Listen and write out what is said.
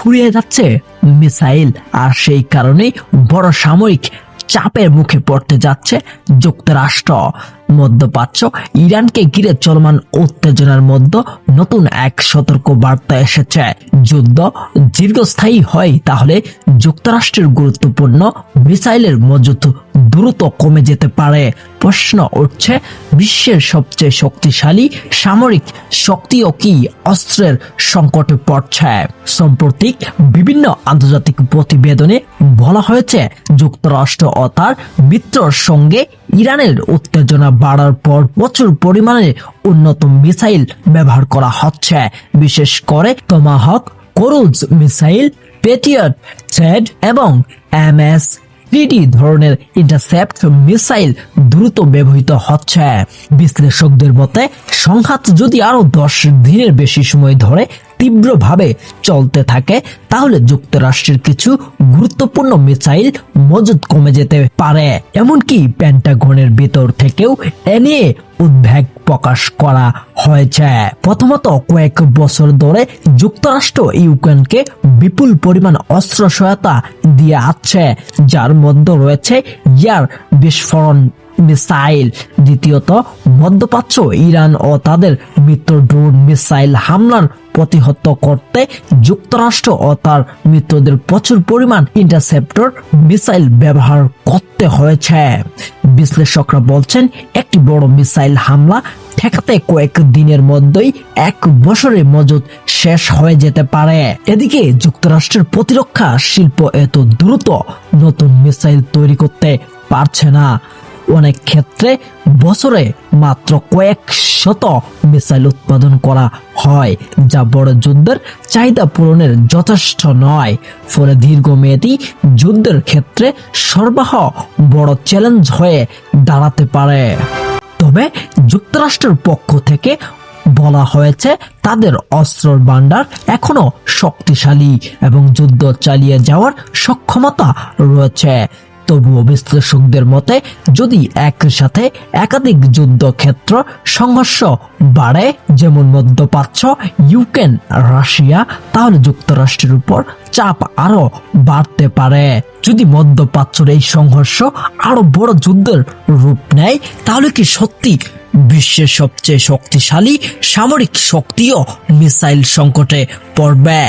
ফুরিয়ে যাচ্ছে মিসাইল, আর সেই কারণে বড় সামরিক চাপের মুখে পড়তে যাচ্ছে যুক্তরাষ্ট্র। মধ্যপ্রাচ্য ইরানকে ঘিরে চলমান উত্তেজনার মধ্যে নতুন এক সতর্ক বার্তা এসেছে। যুদ্ধ দীর্ঘস্থায়ী হয় তাহলে যুক্তরাষ্ট্রের গুরুত্বপূর্ণ মিসাইলের মজুত দ্রুত কমে যেতে পারে। প্রশ্ন উঠছে, বিশ্বের সবচেয়ে শক্তিশালী সামরিক শক্তিও কি অস্ত্রের সংকটে পড়ছে? সম্প্রতি বিভিন্ন আন্তর্জাতিক প্রতিবেদনে বলা হয়েছে, যুক্তরাষ্ট্র ও তার মিত্রর সঙ্গে ইরানের উত্তেজনা বাড়ার পর প্রচুর পরিমাণে উন্নত মিসাইল ব্যবহার করা হচ্ছে। বিশেষ করে টমাহক ক্রুজ মিসাইল, পেট্রিয়ট থ্রেড এবং MS-3D ধরনের ইন্টারসেপ্ট মিসাইল দ্রুত ব্যবহৃত হচ্ছে। বিশ্লেষকদের মতে, সংঘাত যদি আরো 10 দিনের বেশি সময় ধরে তীব্রভাবে চলতে থাকে তাহলে যুক্তরাষ্ট্রের কিছু গুরুত্বপূর্ণ মিসাইল মজুদ কমে যেতে পারে। এমনকি পেন্টাগনের ভিতর থেকেও এ নিয়ে উদ্বেগ প্রকাশ করা হয়েছে। প্রথমত, কয়েক বছর ধরে যুক্তরাষ্ট্র ইউক্রেনকে বিপুল পরিমাণ অস্ত্র সহায়তা দিয়ে আসছে, যার মধ্যে রয়েছে এয়ার বিস্ফোরণ মিসাইল। দ্বিতীয়ত, মধ্যপ্রাচ্য ইরান ও তাদের মিত্র ড্রোন মিসাইল হামলার প্রতিহত করতে যুক্তরাষ্ট্র ও তার মিত্রদের প্রচুর পরিমাণ ইন্টারসেপ্টর মিসাইল ব্যবহার করতে হয়েছে। বিশ্লেষকরা বলছেন, একটি বড় মিসাইল হামলা ঠেকাতে কয়েক দিনের মধ্যেই 1 বছরের মজুদ শেষ হয়ে যেতে পারে। এদিকে যুক্তরাষ্ট্রের প্রতিরক্ষা শিল্প এত দ্রুত নতুন মিসাইল তৈরি করতে পারছে না। অনেক ক্ষেত্রে বছরে মাত্র কয়েক শত মিসাইল উৎপাদন করা হয়, যা বড় যুদ্ধের চাহিদা পূরণের যথেষ্ট নয়। ফলে দীর্ঘমেয়াদী যুদ্ধের ক্ষেত্রে সরবরাহ বড় চ্যালেঞ্জ হয়ে দাঁড়াতে পারে। তবে যুক্তরাষ্ট্রের পক্ষ থেকে বলা হয়েছে, তাদের অস্ত্রের ভান্ডার এখনো শক্তিশালী এবং যুদ্ধ চালিয়ে যাওয়ার সক্ষমতা রয়েছে। তবুও বিশ্লেষকদের মতে, যদি একই সাথে একাধিক যুদ্ধক্ষেত্র সংঘর্ষ বাড়ে, যেমন মধ্যপ্রাচ্য, ইউক্রেন, রাশিয়া, তাহলে যুক্তরাষ্ট্রের উপর চাপ আরো বাড়তে পারে। যদি মধ্যপ্রাচ্যের এই সংঘর্ষ আরো বড় যুদ্ধের রূপ নেয়, তাহলে কি সত্যি বিশ্বের সবচেয়ে শক্তিশালী সামরিক শক্তিও মিসাইল সংকটে পড়বে?